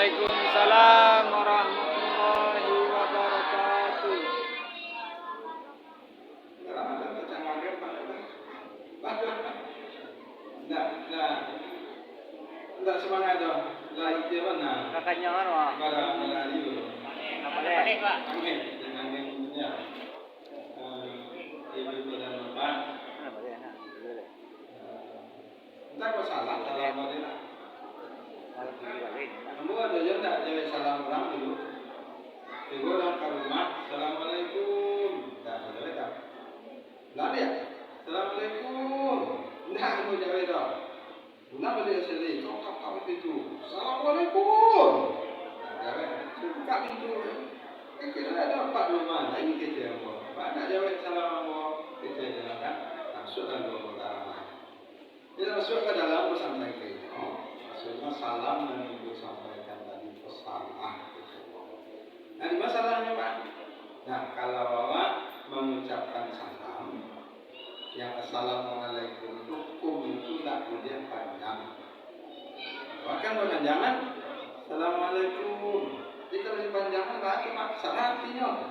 Waalaikumsalam warahmatullahi wabarakatuh. Enggak semangat dong. Lah itu mana? Kakaknya kan wah. Ada itu. Apa deh, Pak? Angin dengan anginnya. Ibu dan bapak. Apa deh? Nah, boleh. Entar kok salah apa dia? Balik. Kamu ada yang tak jawab salam orang dulu. Ibu orang ke rumah, assalamualaikum. Tak boleh tak. Lah dia, assalamualaikum. Enggak mau jawab itu. Kenapa dia sedih? Kau pintu. Assalamualaikum. Jawab, buka pintu. Kita ada empat rumah, ini kita yang mau. Pak nak jawab assalamualaikum. Kita yang kan masukkan dua perkara. Dia masuk ke dalam bersampaikan. Maksudnya salam yang ibu sampaikan tadi pesan. Nah, di masalahnya Pak. Nah, kalau Bapak mengucapkan salam, yang assalamualaikum hukum itu tidak boleh panjang. Bahkan berpanjangan assalamualaikum. Jadi kalau dipanjangkan Pak cuma salah artinya.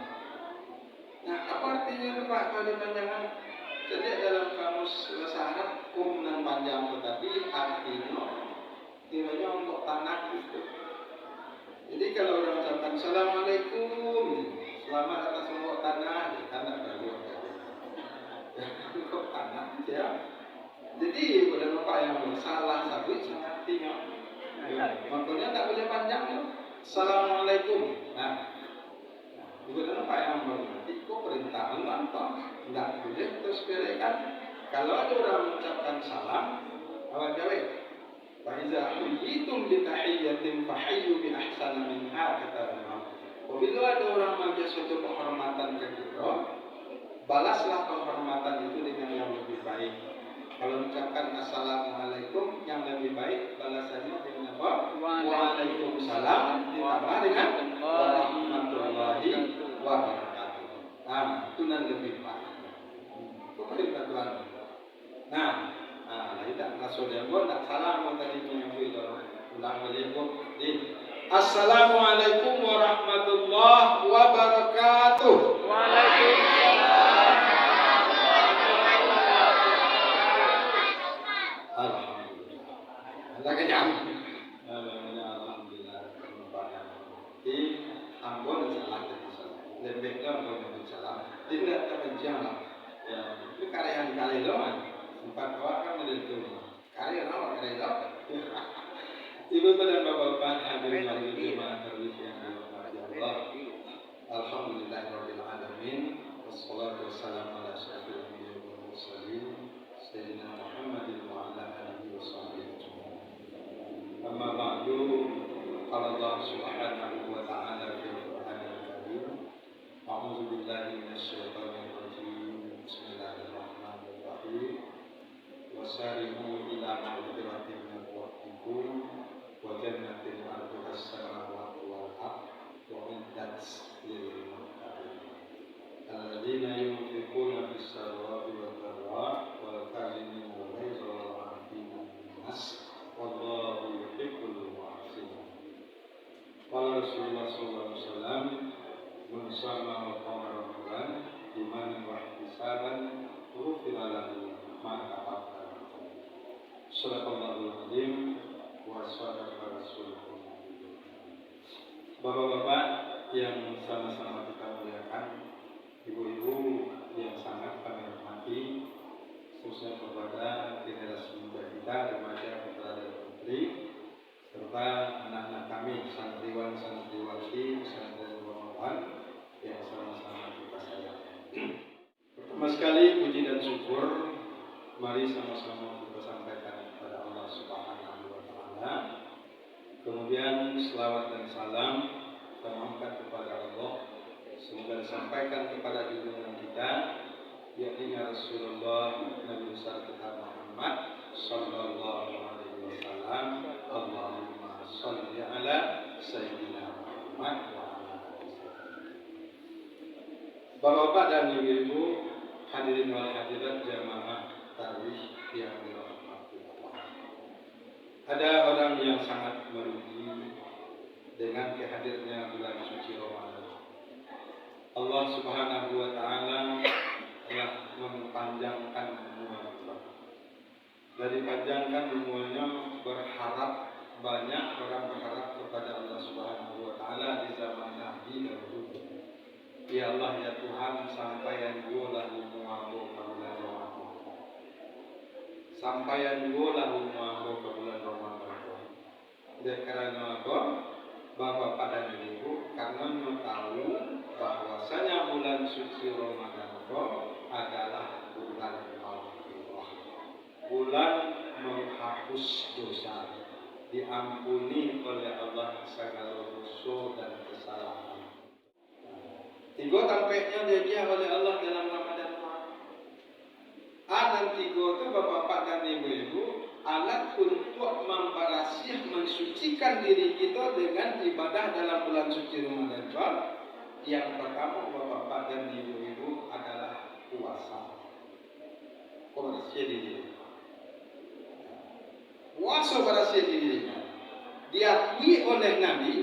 Nah, apa artinya itu Pak kalau dipanjangkan? Jadi dalam kamus bahasa Arab dan panjang tetapi artinya kiranya untuk tanah itu. Jadi kalau orang ucapkan assalamualaikum, selamat atas semua tanah, tanah baru. Untuk tanah ya. Jadi pada bapak yang salah sabit artinya. Makanya tak boleh panjang ya. Assalamualaikum. Nah, pada bapak yang mengerti kok perintah apa? Tidak boleh terus berikan. Kalau ada orang mengucapkan salam, awak jawab. Faiza huyitum bi tahiyyatin fahayyu bi ahsana minha kata Allah. Apabila ada orang memberi suatu penghormatan ke kita, balaslah penghormatan itu dengan yang lebih baik. Kalau mengucapkan assalamualaikum, yang lebih baik balasannya dengan apa? Waalaikumsalam ditambah dengan warahmatullahi wabarakatuh. Nah, itu yang lebih baik. Itu perintah Tuhan. Nah, tidak masuk dia pun tak salah pun tadi menyebut ulang balik pun. Assalamualaikum warahmatullahi wabarakatuh. Waalaikumsalam. Alhamdulillah. Anda kenyang. Alhamdulillah. Di ampun salah tadi salah. Lembeknya ampun salah. Tidak terkencang lah. Ya, itu karya yang kali doang. Empat orang kan menentu. Karya nama karya doang. Ibu dan bapak-bapak hadirin wali jemaah terwis yang dirahmati Allah. Alhamdulillahirabbil alamin. Wassalatu wassalamu ala asyrofil anbiya'i wal mursalin sayyidina Muhammadin wa ala alihi washabbihi ajmain. Amma ba'du, qala Allah subhanahu wa ta'ala fil Qur'anil Karim. A'udzu billahi minasy syaithanir rajim. Bismillahirrahmanirrahim. Wasari'u ila maghfiratin min rabbikum wa jannatin 'arduha as-samawati wal ardh wa 'iddat lil muttaqin alladzina yunfiquna fis sarra'i wad dharra'i wal kadhimina al-ghayza wal 'afina 'anil nas wallahu yuhibbul muhsinin. Qala Rasulullah sallallahu alaihi wasallam man shama wa qama ramadan imanan wa ihtisaban ghufira lahu ma taqaddama. Shadaqallahul azim wa shadaqa rasulullah. Bapak-bapak yang sama-sama kita muliakan, ibu-ibu yang sangat kami hormati, khususnya kepada generasi muda kita, remaja putra dan putri, serta anak-anak kami, santriwan-santriwati, pesantren Al-Quran yang sama-sama kita sayangi. Pertama sekali puji dan syukur, mari sama-sama kita sampaikan kepada Allah Subhanahu wa Ta'ala. Kemudian selawat dan salam kita mohonkan kepada Allah, semoga disampaikan kepada junjungan kita, yakni Rasulullah Nabi besar kita Muhammad sallallahu alaihi wasallam. Allahumma shalli ala sayyidina Muhammad wa ala alihi. Bapak-bapak dan ibu-ibu, hadirin wal hadirat jamaah tarawih yang dirahmati Allah. Ada orang yang sangat merugi Allah Subhanahu wa taala telah memanjangkan umur. Dari panjangkan umurnya berharap, banyak orang berharap kepada Allah Subhanahu wa taala di zaman Nabi dahulu. Ya Allah ya Tuhan, sampaian gua lahu muambo ke bulan Ramadan. Sampaian gua lahu muambo ke bulan Ramadan. Dan karena apa? Bapak dan Ibu, karena tahu bahwasanya bulan suci Ramadan adalah bulan Allah. Bulan menghapus dosa, diampuni oleh Allah segala dosa dan kesalahan. Tiga tampaknya dia oleh Allah dalam Ramadan. Dan tiga itu bapak dan ibu-ibu alat untuk membarasih, mensucikan diri kita dengan ibadah dalam bulan suci Ramadan. Yang pertama bapak dan ibu-ibu adalah puasa. Barasih diri. Puasa barasih dirinya diakui oleh Nabi,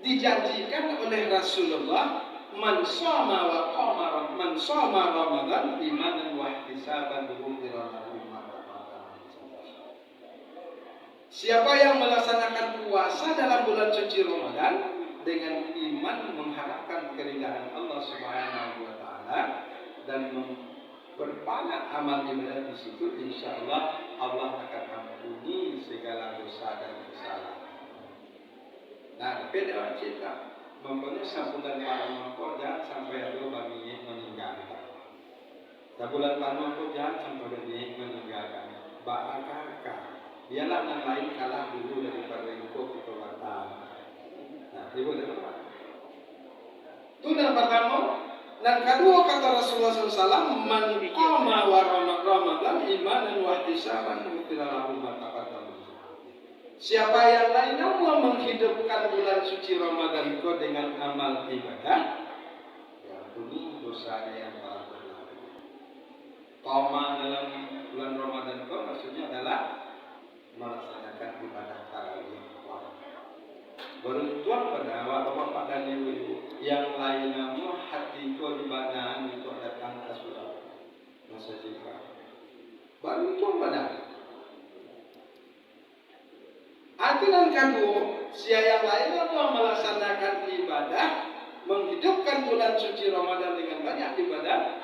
dijanjikan oleh Rasulullah, man shoma wa qama man shoma Ramadan imanan wa ihtisaban ghufira lahu ma taqaddama. Siapa yang melaksanakan puasa dalam bulan suci Ramadan dengan iman mengharapkan keridhaan Allah Subhanahu wa taala dan berbanyak amal ibadah di situ, insyaallah Allah akan ampuni segala dosa dan kesalahan. Nah, beda cerita. Mempunyai sambutan para jangan sampai ada bagi meninggalkan. Sambutan para jangan sampai bagi meninggalkan. Bakakaka. Biarlah yang lain kalah dulu daripada itu kekuatan. Nah, ibu dan bapak. Itu yang pertama. Dan kedua kata Rasulullah SAW, man qama wa Ramadan imanan wa ihtisaban ghufira lahu ma taqaddama. Siapa yang lainnya mau menghidupkan bulan suci Ramadan itu dengan amal ibadah, ya ampuni dosanya yang telah berlalu. Qama dalam bulan Ramadan itu maksudnya adalah melaksanakan ibadah tarawih. Beruntung pada bapak dan ibu yang lainnya mau hati itu ibadah untuk datang ke surau masa jika. Beruntung pada. Aturan kedua, siapa yang lainnya mau melaksanakan ibadah, menghidupkan bulan suci Ramadan dengan banyak ibadah,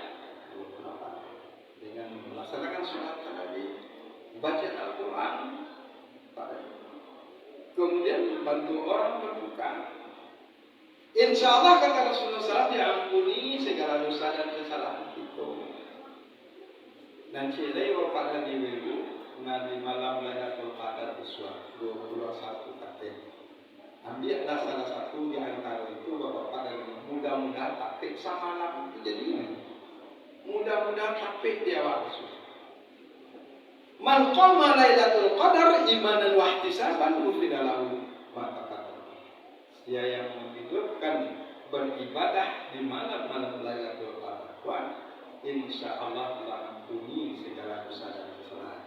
dengan melaksanakan sholat tarawih, baca Al-Quran, kemudian bantu orang berbuka. Insya Allah kata Rasulullah SAW diampuni segala dosa dan kesalahan itu. Dan cilai pada ibu di malam Lailatul Qadar Iswa 21 katen. Ambillah salah satu di antara itu bapak dan mudah-mudahan taktik sama malam itu jadi mudah-mudahan taktik dia waktu. Man qama Lailatul Qadar imanan wa ihtisaban ghufira lahu ma taqaddama. Dia yang menghidupkan beribadah di malam-malam Lailatul Qadar, insyaallah Allah ampuni segala dosa dan kesalahan.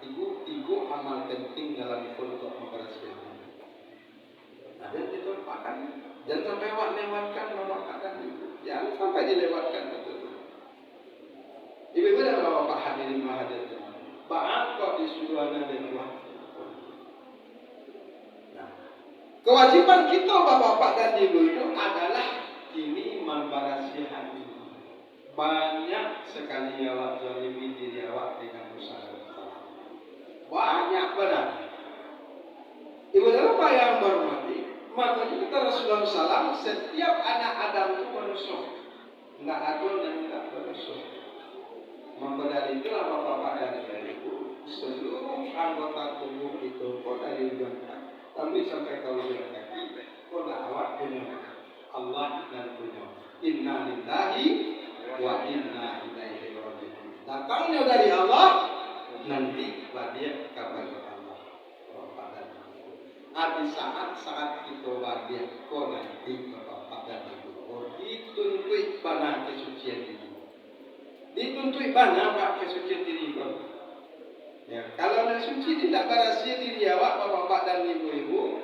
Tiga amal penting dalam untuk mempersiapkan. Nah, dan ditumpahkan, jangan sampai lewatkan melupakan itu. Jangan sampai dilewatkan betul. Ibu-ibu dan bapak hadirin hadirat. Baat kok disuruh dan Tuhan. Nah, kewajiban kita bapak dan ibu itu adalah ini membarasi hati. Banyak sekali awak zalimi diri awak dengan dosa. Banyak benar. Ibu dan bapak yang berhormati, makanya kata Rasulullah SAW, setiap anak Adam itu manusia, nggak adil dan tidak manusia. Maka dari itulah bapak dan ibu, seluruh anggota tubuh itu kok dari ujung kaki, tapi sampai ke ujung kaki, kok awak punya Allah dan punya. Inna lillahi wa inna ilaihi raji'un. Datangnya dari Allah, nanti dia kepada Allah. Di saat kita bahagia, kau nanti bapak dan ibu, dituntut pada kesucian diri. Dituntut pada kesucian diri kau. Ya, kalau nak suci tidak berhasil diri awak, bapak dan ibu-ibu,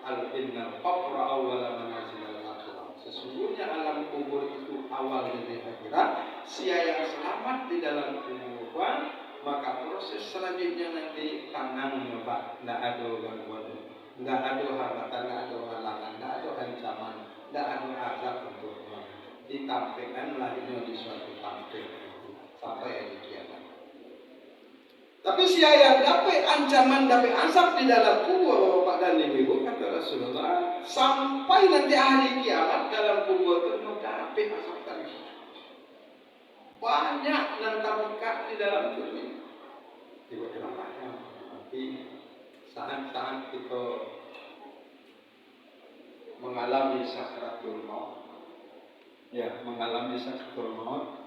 al-innal qabra awwala manazil al-akhirah. Sesungguhnya alam kubur itu awal dari akhirat, sia yang selamat di dalam kubur, maka proses selanjutnya nanti tanangnya Pak, tidak ada gangguan, tidak ada hambatan, tidak ada halangan, tidak ada ancaman, tidak ada azab untuknya. Ditampilkanlah ini di suatu tampil sampai hari kiamat. Tapi sia yang dapat ancaman, dapat azab di dalam kubur Bapak dan Ibu, kata Rasulullah, sampai nanti hari kiamat dalam kubur itu mau dapat azab lagi. Banyak nanti di dalam dunia. Tiba-tiba nanti saat-saat kita mengalami sakratul maut, mengalami sakratul maut,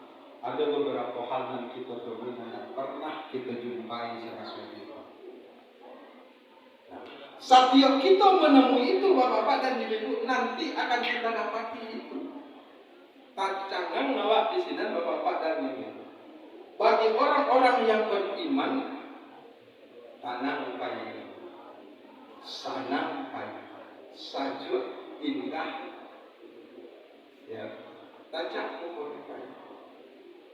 ada beberapa hal yang kita temui dan pernah kita jumpai sama sekali. Setiap kita menemui itu, Bapak-bapak dan Ibu, nanti akan kita dapati itu. Tak canggah awak di sini, Bapak-bapak dan Ibu. Bagi orang-orang yang beriman, tanah upaya, sana upaya, sajud indah, tajam ukur upaya.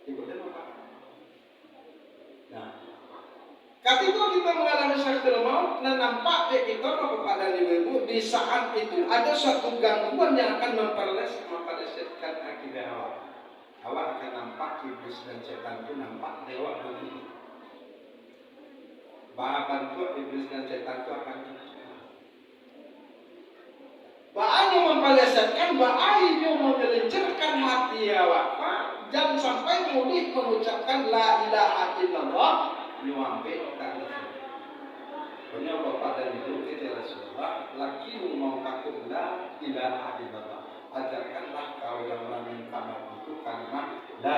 Ibu-ibu apa? Nah, ketika kita mengalami sakratul maut, dan nampak kita Bapak dan Ibu, di saat itu ada suatu gangguan yang akan memperlesetkan akidah awak. Awak akan nampak iblis dan setan itu nampak lewat begini. Bantu iblis dan setan itu akan bahaya memperlesetkan, bahaya menggelincirkan hati awak. Jangan sampai mudah mengucapkan la ilaha illallah nyampe tak. Punya Bapak dan Ibu kita Rasulullah, laki mau takut la ilaha illallah. Ajarkanlah kau yang meminta itu kalimat la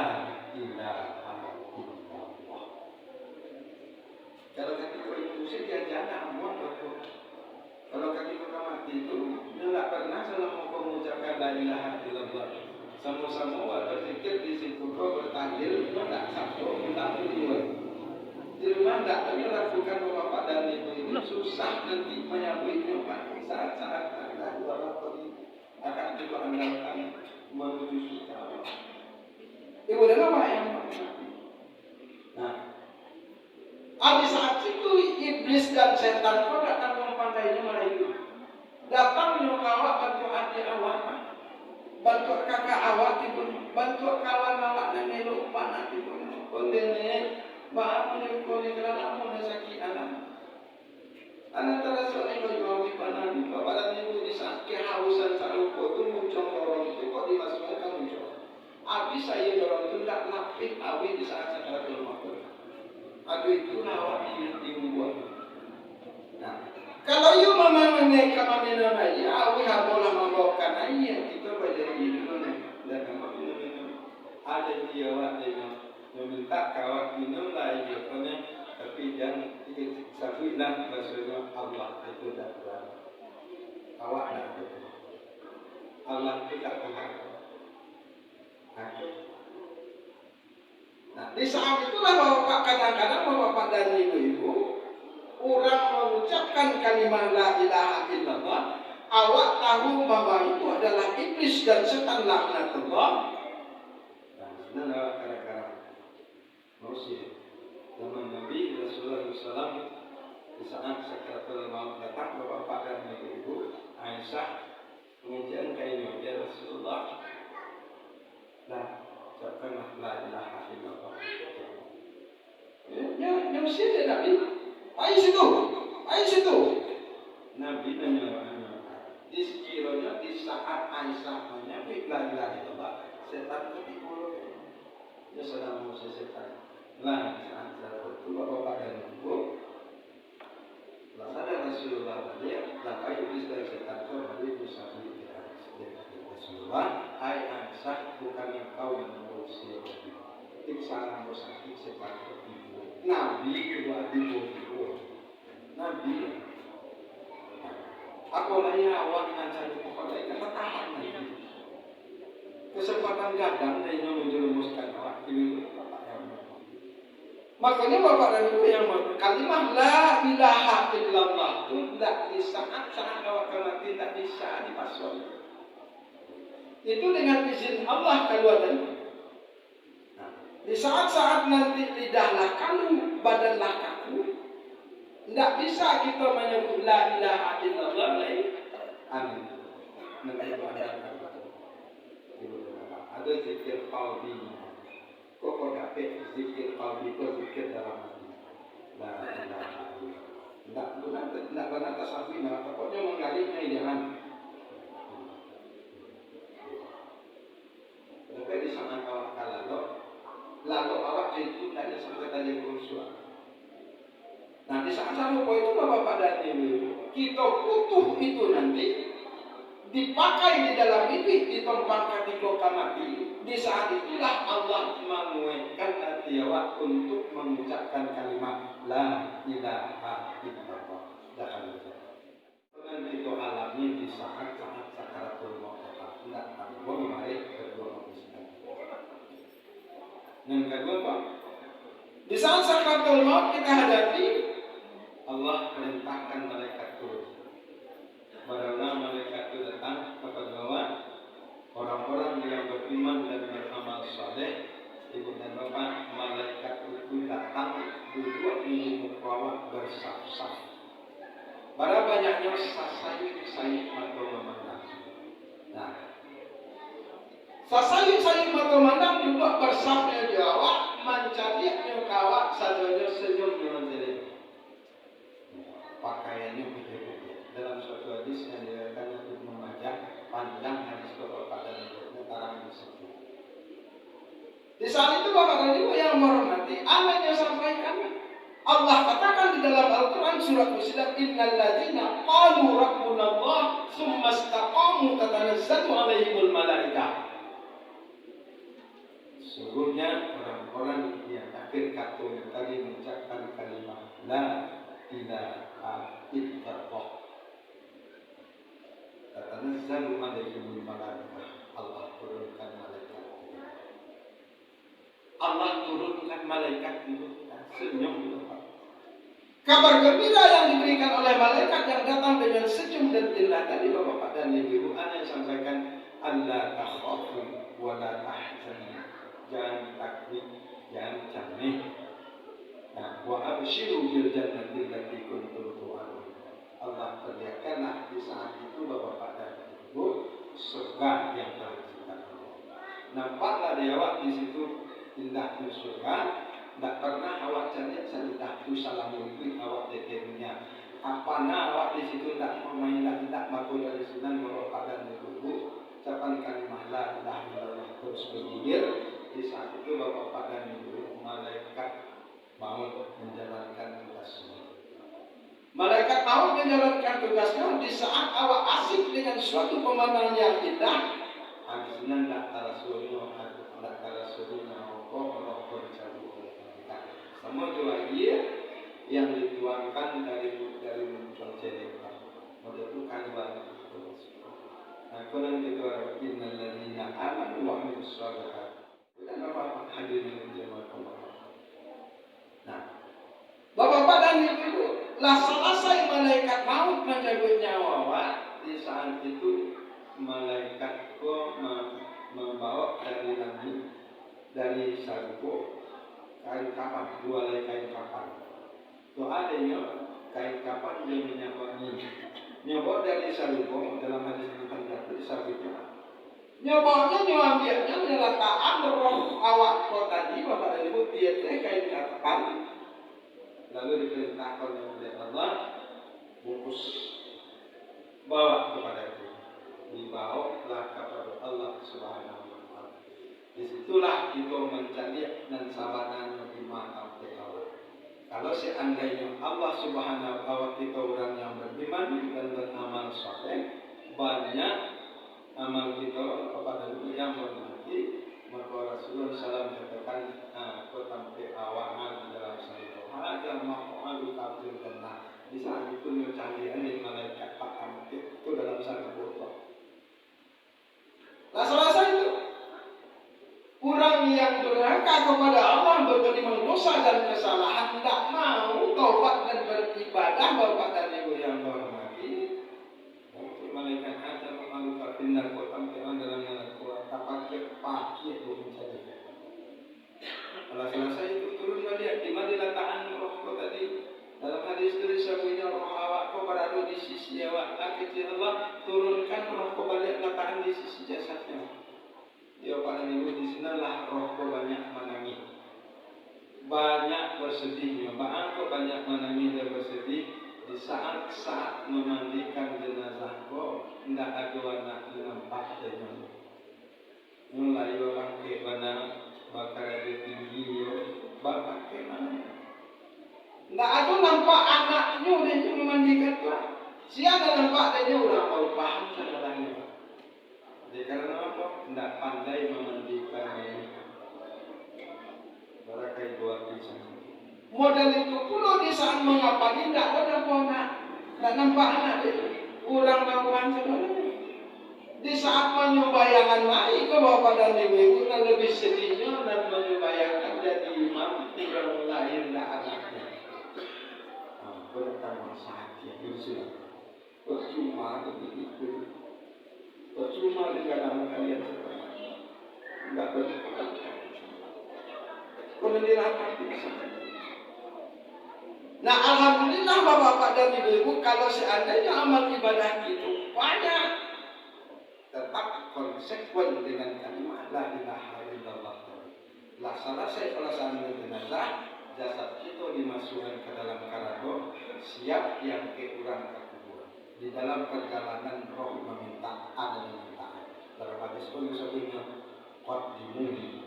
ilaha illallah. Kalau ketika itu saja jangan buat aku. Kalau ketika mati itu dia tidak pernah selama mengucapkan la ilaha illallah. Sama-sama berpikir di situ kau bertahlil, tidak satu, tidak dua. Di rumah tidak pernah lakukan Bapak dan Ibu ini susah nanti menyambutnya Pak. Saat-saat ada dua kali akan juga andalkan menuju surga. Ibu dan Bapak yang nah, di saat itu iblis dan setan kau datang mempandainya mereka. Datang menyokawak bantu adik awak, bantu kakak awak itu, bantu kawan awak dan elok panas itu. Kondene, maaf menikmati kerana mau sakit anak. Anak terasa ini bagi panas. Bapak dan Ibu di saat kehausan saluko itu muncul orang itu kok dimasukkan muncul. Habis saya orang itu tidak lapik awi di saat sakratul maut. Aduh itu awak dibuat. Nah, kalau you memangnya kami nama ya, awi habolah membawakan ayat kita baca ini mana dan kamu minum ada dia awak dia meminta kawat minum lah ya, tapi jangan sabilah maksudnya Allah itu dah Tuhan. Awak dah Tuhan. Allah tidak Tuhan. Nah, di saat itulah Bapak kadang-kadang Bapak dan Ibu-ibu orang mengucapkan kalimat la ilaha illallah, awak tahu bahwa itu adalah iblis dan setan laknatullah. Nah, sebenarnya kadang-kadang manusia zaman Nabi Rasulullah SAW di saat sakratul maut datang Bapak dan Ibu Aisyah mengucapkan kalimat ya Rasulullah. Nah, ucapkanlah la ilaha illallah. Ya mesti ada Nabi. Ayo situ. Nabi nanya di sekiranya di saat Aisyah menyebut la ilaha illallah, setan tertidur. Ya sedang mau setan. Lah saat itu Bapak dan Ibu, ada Rasulullah beliau, lah iblis dan setan itu beliau bisa Rasulullah, hai Aisyah bukan engkau yang mengurusi salah sakit seperti itu. Nabi kedua ibu. Nabi aku lagi awak dengan saya kepada ikan tahan lagi. Kesempatan gadang dan yang menjerumuskan awak ini Bapak yang makanya Bapak dan Ibu yang kalimat la ilaha illallah itu tidak di saat awak mati tidak bisa dipasang. Itu dengan izin Allah keluar dari. Nah, di saat-saat nanti lidahlah kamu, badanlah kaku, tidak bisa kita menyebut la ilaha illallah lain. Amin. Nanti itu ada zikir qalbi. Kok dapat zikir qalbi, kok zikir dalam hati. La ilaha illallah. Tidak benar tasawuf, pokoknya mengalihnya jangan. Tapi di sana awak lalu awak itu tadi sampai tadi berusaha. Nah di saat sama itu Bapak dan Ibu, kita butuh itu nanti dipakai di dalam itu di tempat ketika mati. Di saat itulah Allah menguatkan hati awak untuk mengucapkan kalimat la ilaha illallah. Dengan itu alami di saat-saat sakaratul maut. Tidak tanggung mari kedua muslim. Yang kedua Pak, di saat sakaratul maut kita hadapi, Allah perintahkan malaikat turun. Padahal malaikat itu datang kepada orang-orang yang beriman dan beramal saleh. Ibu dan bapak, malaikat itu datang duduk di muka bersaf-saf. Pada banyaknya sasayut mata memandang. Nah, sasayut mata memandang duduk bersafnya di awak, mencarinya kawak sadanya senyum dengan diri. Pakaiannya berbeda. Dalam suatu hadis yang diriwayatkan untuk membaca panjang hadis Bapak dan Ibu tarang di situ. Di saat itu Bapak dan Ibu yang menghormati, Allah yang sampaikan. Allah katakan di dalam Al-Quran surat Fussilat, innal ladzina qalu rabbunallah tsumma istaqamu tatanazzalu alaihimul malaikah. Sungguhnya orang-orang yang akhir kata tadi mengucapkan kalimat la ilaha illallah tatanazzalu alaihimul malaikah. Allah turunkan malaikat. Allah turunkan malaikat itu senyum. Kabar gembira yang diberikan oleh malaikat yang datang dengan senyum dan indah tadi Bapak dan Ibu, ana sampaikan alla takhafu wa la tahzanu. Jangan takut, jangan camih. Nah, wa abshiru bil jannati allati kuntum tu'adun. Allah perlihatkanlah di saat itu Bapak dan Ibu surga yang telah diciptakan Allah. Nampaklah di awak di situ indahnya surga. Tak pernah awak cari salidah tu salam mungkin awak dekatnya. Apana awak di situ tak main tidak mampu dari sunan Bapak dan Ibu ucapan kalimat la ilaha illallah terus berdiri. Di saat itu Bapak dan Ibu malaikat maut menjalankan tugasnya. Malaikat maut menjalankan tugasnya di saat awak asik dengan suatu pemandangan yang indah. Agisnan tak rasulullah tak rasulullah Allah bercabut. Semua doa dia yang dituangkan dari muncul cerita. Menentukan banyak. Nah, kalau kita innal ladzina amanu wa amilus shalihat. Dan Bapak hadirin jemaah Allah. Nah, Bapak dan Ibu, lah selesai malaikat maut mencabut nyawa di saat itu malaikat membawa dari langit dari sargo kain kapan, dua helai kain kapan. Itu adanya kain kapan yang menyawangi. Nyawa dari sargo dalam hadis Nabi itu disabitnya. Nyawanya nyawambiaknya menyelataan roh awak kau tadi Bapak dan Ibu dia kain kapan. Lalu diperintahkan oleh Allah bungkus bawa kepada itu. Dibawalah kepada Allah Subhanahu wa taala. Disitulah kita mencari dan sabaran beriman kepada Allah. Kalau seandainya Allah Subhanahu wa taala kita orang yang beriman dan beramal saleh, banyak amal kita kepada yang bermati, maka Rasulullah SAW katakan, kau tampil awangan dalam satu hal mau alu kafir dan di saat itu mencari ini malaikat tak tampil itu dalam satu botol. Rasa-rasa itu orang yang durhaka kepada Allah bergelimang dosa dan kesalahan tidak mau taubat dan beribadah Bapak dan Ibu yang berhormati. Malaikat ada mengalu kafir dan kau tampil dalam kau berada di sisi awak. Akhirnya Allah turunkan roh kau balik letakkan di sisi jasadnya. Dia pada minggu di sinilah roh kau banyak menangis, banyak bersedihnya. Kau banyak menangis dan bersedih di saat memandikan jenazah kau. Tidak ada anak nampak dengan mulai orang ke mana bakal ada tinggi bapak ke mana. Tidak ada nampak anaknya dia memandikan Tuhan. Siapa nampak dia orang tahu paham sebenarnya. Jadi karena apa? Tidak pandai memandikan mereka itu bisa. Model itu pula di saat mengapa tidak ada anak, tidak nampak anak itu. Orang tahuan sebenarnya. Di saat menyembahyangkan naik ke bawah dan ibu dan lebih sedihnya dan menyembahyangkan jadi imam tinggal lahir dan anaknya. Pertama sakit itu percuma begitu, percuma dengan anak kalian tidak berdoa. Kemudian nah alhamdulillah bapak dan ibu kalau seandainya amal ibadah itu banyak, tetap konsekuen dengan kalimat la ilaha illallah. Laksana saya pelaksanaan jenazah, jasad itu dimasukkan ke dalam karado, siap yang ke urang ke kubur. Di dalam perjalanan roh meminta, ada permintaan. Dalam hadis pun sebelumnya, qad dimuni.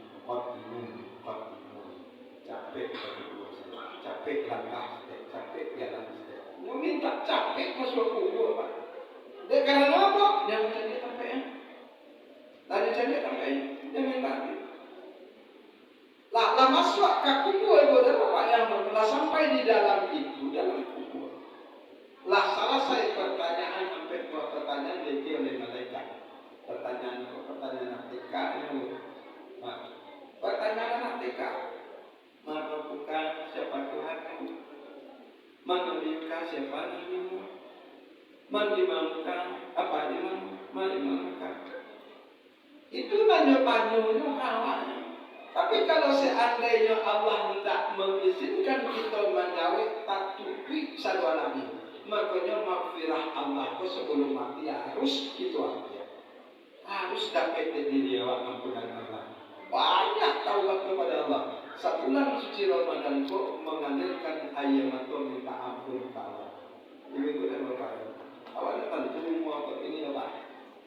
Capek berdua, capek langkah, capek jalan. Meminta capek masuk kubur, Pak. Dia karena apa? Dia mencari capek. Tadi cari capek, dia minta. Lah masuk ke kubur itu ada bapak yang berbelah sampai di dalam itu, dalam kubur. Lah selesai pertanyaan sampai dua pertanyaan lagi oleh malaikat. Pertanyaan Atika ini, pertanyaan Atika, mana bukan siapa Tuhanmu? Menulikan siapa dirimu? Mendimamukan apa dimamu? Mendimamukan. Itu banyak-banyaknya kawannya. Tapi kalau seandainya Allah tidak mengizinkan kita menjawab tatupi sadwa Nabi, makanya maghfirah Allah sebelum mati harus itu aja. Harus dapat diri awak ampunan Allah. Banyak taubat kepada Allah. Sebulan suci Ramadan kok mengalirkan ayat atau minta ampun ke Allah. Ibu dan bapak, awak tentu semua ini apa?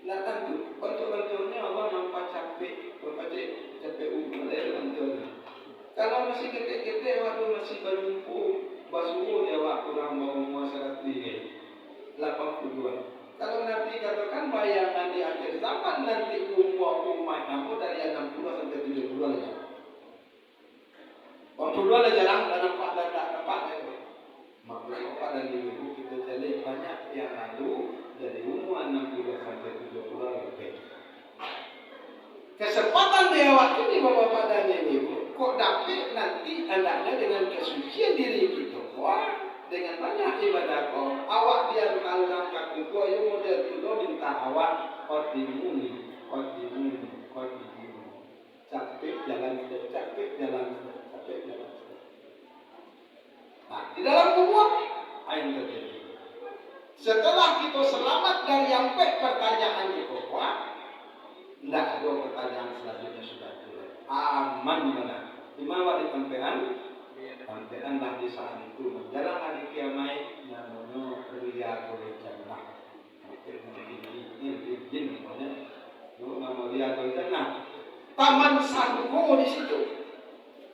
Nah tentu bantu-bantunya Allah nampak capek, capek umur bantunya. Kalau masih ketek-ketek, waktu masih berumpu, basuh ya wak kurang mau masyarakat tinggi 82. Kalau nanti katakan bayangan di akhir zaman nanti umat kamu dari 60 sampai 70 aja. 80 aja jarang, tak nampak ya. Makanya bapak dan ibu kita jadi banyak yang lalu dari umur 60 sampai 70 lebih. Kesempatan dia waktu ini bapak dan ibu kok dapat nanti anaknya dengan kesucian diri kita. Wah, dengan banyak ibadah kau, awak dia mengalami kaku kau yang model itu minta awak kodimuni. Capek jalan. Nah, di dalam kubur yang terjadi. Setelah kita selamat dari yang pertanyaan itu, tidak ada pertanyaan selanjutnya sudah turun. Aman mana? Di mana di tempean? Tempean lah di saat itu. Menjelang hari kiamat namanya Riyadul Jannah. Ini namanya. Nama Riyadul Jannah. Taman Sangko di situ.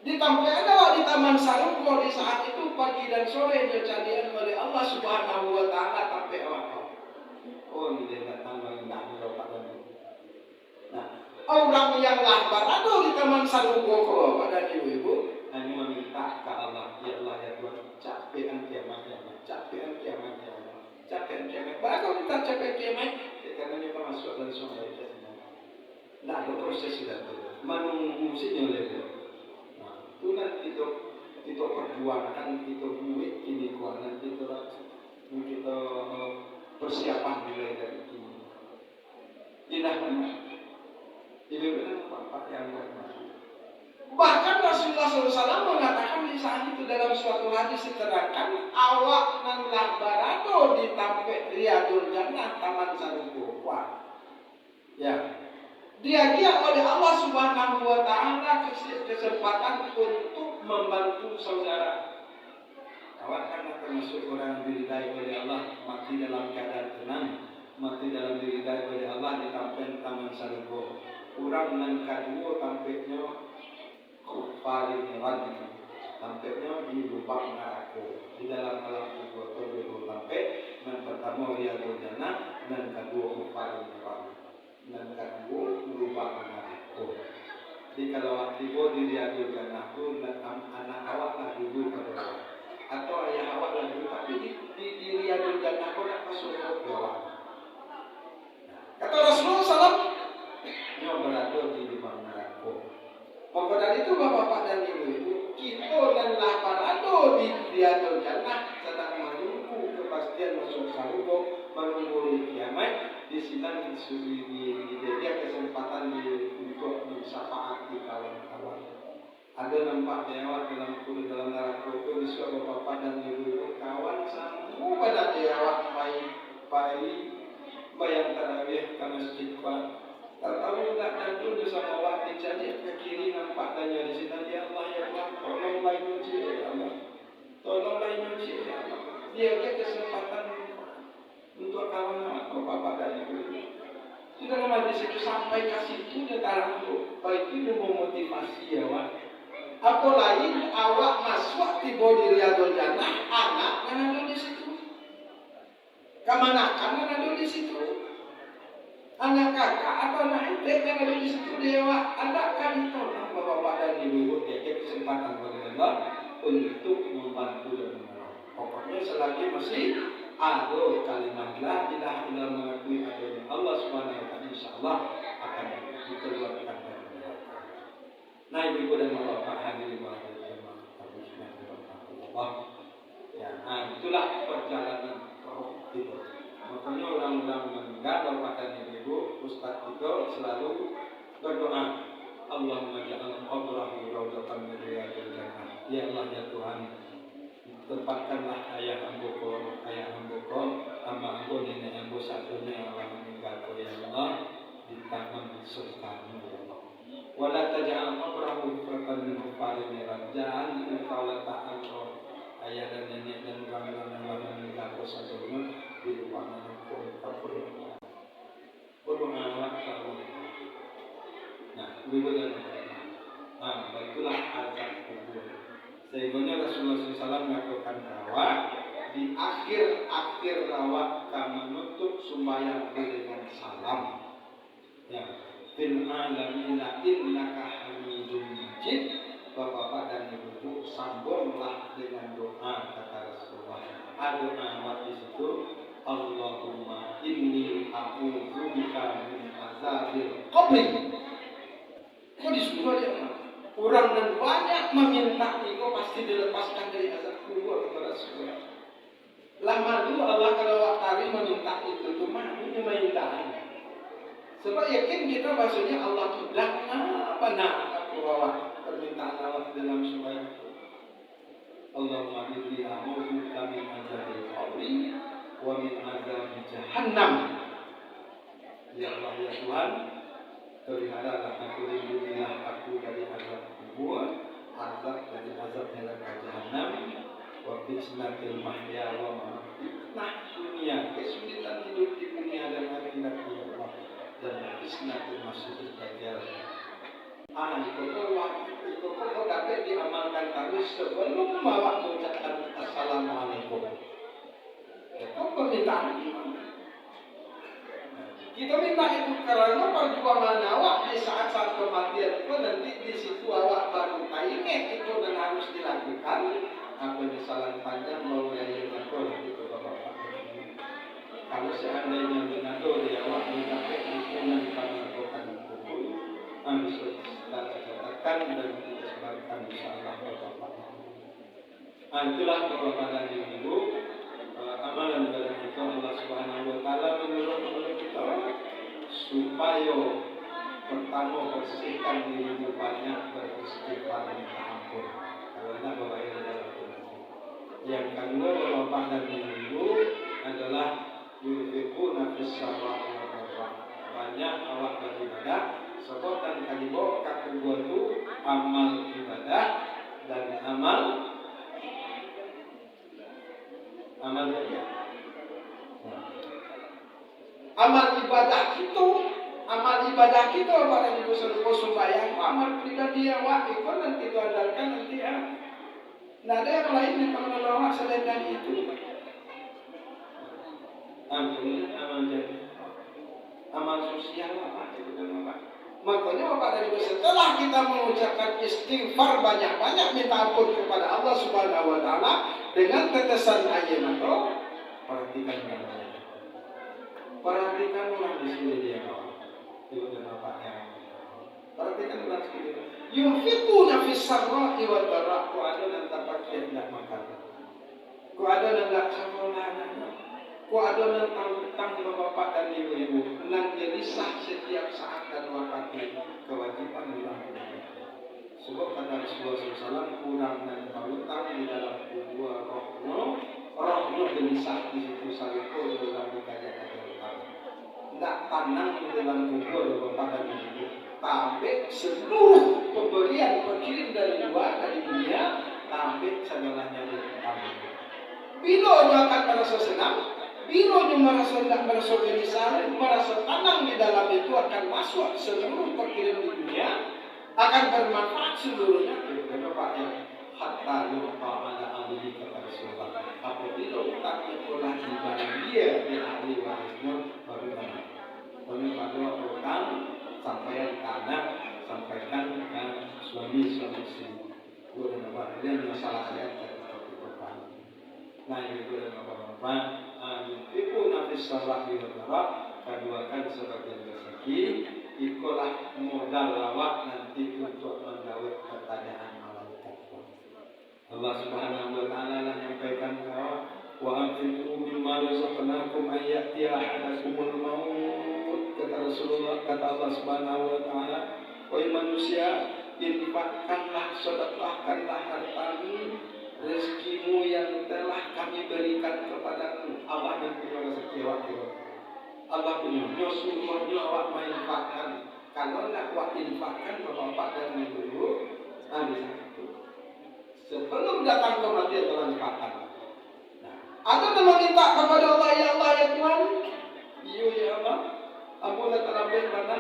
Di tempean di Taman Sangko di saat itu pagi dan sore dicarian oleh Allah Subhanahu Wa Taala sampai awal. Oh ini dia tanggal enggak berapa. Nah, orang yang lapar ada di Taman Sangko pada ibu-ibu hanya meminta ke Allah, ya Allah ya Tuhan, capean kiamat. Baru minta capek kiamat, karena dia masuk dan semua itu. Nah, ada proses sudah tu, menunggusinya lagi. Nah, itu nanti kita perjuangkan, kita buat ini kuat, kita persiapan mulai dari ini. Tidak benar. Ibu benar bapak yang bermaksud. Bahkan Rasulullah SAW mengatakan di saat itu dalam suatu hadis diterangkan awak nan lah barado di tampek Riyadul Jannah taman sarungku. Wah, ya, dia oleh Allah Subhanahu Wa Taala kesempatan untuk membantu saudara. Awak kan termasuk orang diridai oleh Allah, mati dalam keadaan tenang, mati dalam diridai oleh Allah di tampek taman sarungku. Orang nan kedua tampeknya Kufari Nirani, tampaknya di lubang neraka. Di dalam alam kubur itu tampek yang pertama Riyadul Jannah, dan kedua Kufari Nirani, dan kedua lubang neraka. Jadi kalau awak tiba di Riyadul Jannah itu, anak awak lah dulu pada awak, atau ayah awak lah dulu, tapi di Riyadul Jannah itu nak masuk ke awak. Kata Rasulullah SAW, dia berada di lubang neraka. Maka dari itu bapak-bapak dan ibu-ibu, kita dan laparado di Riyadul Jannah sedang menunggu kepastian masuk surga, menunggu kiamat. Di sini dia kesempatan untuk mensyafaati kawan-kawan. Ada nampak lewat dalam neraka itu di surga bapak dan ibu-ibu, kawan sanggup pada lewat bayi bayang tarawih ke masjid Pak. Tahu tak tentu dosa awak dicari ke kiri nampak tanya di sini, ya Allah ya Allah, tolonglah nyuci ya Allah, tolonglah nyuci ya Allah. Dia kesempatan untuk kawan bapak dan ibu. Di dalam majlis itu sampai ke situ dia tarang tu, baik itu memotivasi ya awak. Apalagi awak masuk tiba di Riyadul Jannah, anak yang ada di situ, kemanakan yang ada di situ. Anak kakak atau anak adik yang ada di situ dewa, ada kan tolong bapak-bapak dan ibu-ibu, dia kesempatan bagi Allah untuk membantu dan menolong. Pokoknya selagi masih ada kalimat la ilaha illallah mengakui adanya Allah Subhanahu wa taala, insyaallah akan dikeluarkan dari neraka. Nah, ibu dan bapak hadirin Allah. Ya, itulah perjalanan roh itu. Makanya orang-orang meninggal bapak dan ibu, ustaz itu selalu berdoa, Allahumma ja'al qabrahu rawdatan min riyadil jannah. Ya Allah ya Tuhan, tempatkanlah ayah ambuku, ama ambu nenek ambu satunya yang Allah meninggal ya Allah di taman surga-Mu ya Allah. Wala taj'al qabrahu rawdatan min hufarin niran. Jangan engkau letakkan ayah dan nenek dan orang-orang yang Allah meninggal satunya di ruangan kapur. Berdoa kamu. Nah, begitu dan itulah azab kubur. Sehingga Rasulullah SAW mengatakan bahwa di akhir rawa kamu menutup sembahyang dengan salam. Ya, fil alamina innaka hamidum majid. Bapak-bapak dan ibu-ibu, sambunglah dengan doa kata Rasulullah. Ada doa di situ, Allahumma inni a'udzubika min azabil qabri. Kok disuruh aja? Orang dan banyak meminta itu pasti dilepaskan dari azab kubur kepada Rasulullah. Lama dulu Allah kalau waktu meminta itu cuma ini meminta. Sebab yakin kita maksudnya Allah sudah apa aku bawa permintaan Allah dalam sembahyang. Allahumma inni a'udzubika min azabil qabri wa min azab jahannam. Ya Allah ya Tuhan, peliharalah aku, lindungilah aku dari azab kubur, azab dari azab neraka jahannam, wa fitnatil mahya wa mamat. Fitnah dunia, kesulitan hidup di dunia dan akhirat ya Allah, dan fitnatil masjid dajjal. Itu dapat diamalkan terus sebelum bawa mengucapkan assalamualaikum. Itu permintaan kita minta itu karena perjuangan awak di saat-saat kematian itu nanti di situ awak baru ingat itu dan harus dilakukan. Apa misalan panjang mau yang itu bapak-bapak. Kalau seandainya mengatur di awak mencapai dukungan pada melakukan hukum, harus kita katakan dan kita sebarkan insyaallah bapak-bapak. Itulah bapak-bapak dan ibu. Amalan dalam itu Allah Subhanahu wa taala menyuruh kita supaya Pertama, bersihkan diri banyak beristighfar minta ampun. Kalau tidak berbahaya dalam Tuhan. Yang kedua, berbapak dan ibu adalah yunfiquna fis sarra'i wad dharra. Banyak awak beribadah. Sebab dan kalibo kedua itu amal ibadah dan amal dia. Amal ibadah kita pada ibu sembahyang, amal pribadi awak itu nanti itu andalkan nanti ya. Tidak ada yang lain yang akan menolong selain dari itu. Amal sosial apa itu dan apa? Makanya Bapak dan Ibu, setelah kita mengucapkan istighfar banyak-banyak minta ampun kepada Allah Subhanahu Wa Taala dengan tetesan air mata, perhatikan namanya. Perhatikan orang di sini dia kawan. Ibu dan Bapak yang perhatikan orang sini. Yunfiquna fis sarra'i wad dharra. Ku ada dan tak pakai nak makan. Ku ada dan tak sama anaknya. Ku ada dan tentang bapak dan ibu-ibu. Nan gelisah setiap saat dan waktu kewajiban dilakukan. Sebab kata Rasulullah SAW, kurang dan berhutang di dalam dua rohnya gelisah di situ saliko di dalam dikaya-kaya hutang. Tidak tanam di dalam kubur bapak dan ibu. Tapi seluruh pemberian berkirim dari luar dari dunia, tapi segalanya diambil. Bila akan merasa senang, bila merasa tidak merasa gelisah, merasa tenang di dalam itu akan masuk seluruh perkirim di dunia, akan bermanfaat seluruhnya. Bapak yang hatta lupa ada ahli kepada Rasulullah. Apabila utaknya telah dibagi dia di ahli warisnya baru tenang. Oleh pada orang sampaikan ke anak, sampaikan ke suami istri. Guru dan bapak ini masalah saya seperti apa? Nah ini guru dan bapak, itu nafis salah di negara. Keduakan sebagian rezeki, ikulah modal lawak nanti untuk menjawab pertanyaan malaikat. Allah Subhanahu Wa Taala menyampaikan bahwa wa anfiqu mimma razaqnakum ayati ahadakumul maut. Kata Rasulullah, kata Allah Subhanahu Wa Taala, wahai manusia, infakkanlah, sedekahkanlah hartamu, rezekimu yang telah kami berikan kepadamu. Allah yang punya rezeki waktu. Allah punya suruhnya awak menginfakkan. Kalau nak awak infakkan bapak dan ibu, ada satu. Sebelum datang kematian telah infakkan. Ada yang meminta kepada Allah, ya Allah ya Tuhan, ya Allah, ampun terlambat mana.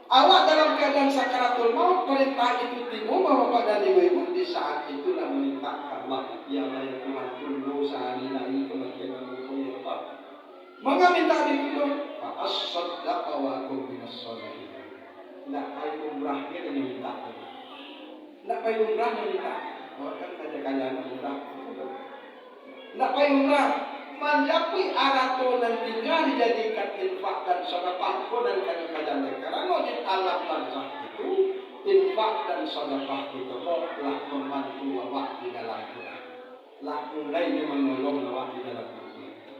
Awak dalam keadaan sakaratul maut, perintah itu timbul bapak dan ibu di saat itulah meminta Allah, ya Allah ya Tuhan, tunggu sehari lagi kematian aku ya Allah. Maka minta ditutup. As-saddaqa wa akum minas sholihin. Nak payah umrahnya dan minta. Nak payah umrah minta. Kan kaya-kayaan umrah. Nak payah umrah. Menjapi arato dan tinggal dijadikan infak dan sedekah dan kaya-kayaan mereka. Karena di alam barzakh itu infak dan sedekah itu telah membantu awak di dalam Quran. Lah mulai menolong awak di dalam Quran.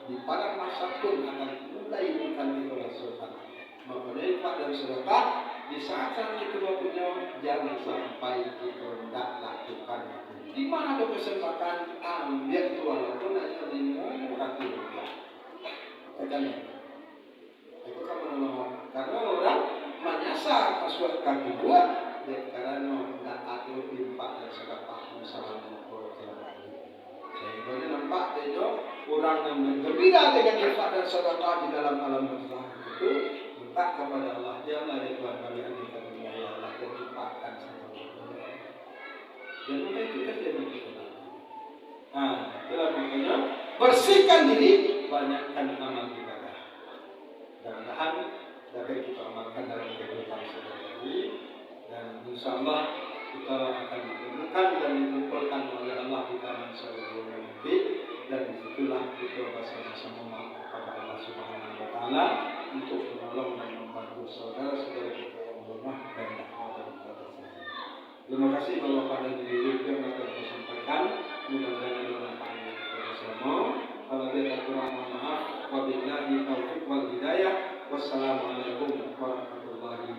Di pada masa pun akan mulai bukan dirasakan. Makanya infak dan sedekah di saat itu punya jangan sampai kita tidak lakukan. Di mana ada kesempatan ambil tu walaupun hanya 5 ratus rupiah. Itu kan menolong. Karena orang menyasar sesuatu kaki buat karena tidak ada infak dan sedekah bersama sehingga nampak dia orang yang bergembira dengan infak dan sedekah di dalam alam barzakh itu minta kepada Allah, ya Allah ya Tuhan kami andaikan dunia ya Allah dan infakkan sedekah. Dan mulai itu terjadi kita. Nah, itulah makanya bersihkan diri, banyakkan amal ibadah. Mudah-mudahan dapat kita amalkan dalam kehidupan sehari-hari dan insyaallah kita akan ditemukan dan dikumpulkan oleh Allah di dalam seluruh nanti dan disitulah kita bersama-sama kepada Allah Subhanahu Wa Taala untuk menolong dan membantu saudara-saudara kita yang lemah dan tak ada. Terima kasih Bapak dan Ibu yang akan saya sampaikan. Mudah-mudahan bermanfaat kepada semua. Kalau ada kurang mohon maaf. Wabillahi taufiq wal hidayah. Wassalamualaikum warahmatullahi